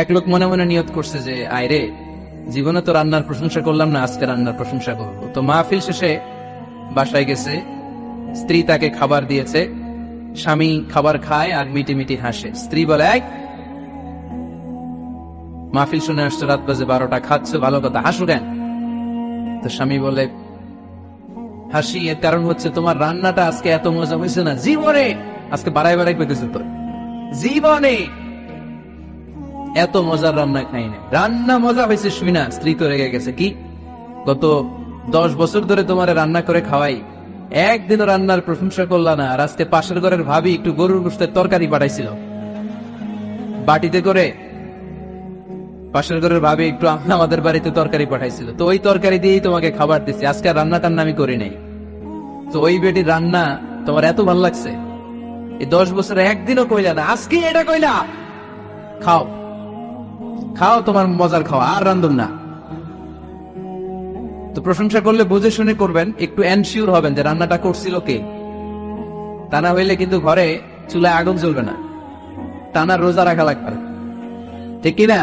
এক লোক মনে মনে নিয়ত করছে যে আয়রে, জীবনে তো রান্নার প্রশংসা করলাম না, আজকে রান্নার প্রশংসা করবো। তো মাহফিল শেষে বাসায় গেছে, স্ত্রী তাকে খাবার দিয়েছে, স্বামী খাবার খায় আর মিটি মিটি হাসে। স্ত্রী বলে, এক মাহফিল শুনে আসছো, রাত বাজে 12টা, খাচ্ছ ভালো কথা, হাসো কেন? তো স্বামী বলে, হাসি এর কারণ হচ্ছে তোমার রান্নাটা আজকে এত মজা হয়েছে না জীবনে, আজকে বাড়াই বাড়াই পেতেছে তো, জীবনে এত মজার রান্না খাই না। রান্না মজা হয়েছে শুই না। স্ত্রী তো রেগে গেছে, কি গত 10 বছর ধরে তোমার রান্না করে খাওয়াই, একদিনও রান্নার প্রশংসা করলা না, আর আজকে পাশের ঘরের ভাবি একটু গরুর গোশতের তরকারি পাঠাইছিল বাটিতে করে, পাশের ঘরের ভাবি একটু আমাদের বাড়িতে তরকারি পাঠাইছিল, তো ওই তরকারি দিয়েই তোমাকে খাবার দিচ্ছি, আজকে আর রান্না টান্না আমি করি নাই। তো ওই বেটির রান্না তোমার এত ভালো লাগছে, এই 10 বছরে একদিনও কইলা না, আজকে এটা কইলা, খাও খাও, তোমার মজার খাওয়া, আর রান্ধুন না। তো প্রশংসা করলে বুঝে শুনে করবেন, একটু এনশিওর হবেন যে রান্নাটা করছিল কে। তা না হইলে কিন্তু ঘরে চুলায় আগুন জ্বলবে না, টানা রোজা রাখা লাগবে, ঠিক কিনা?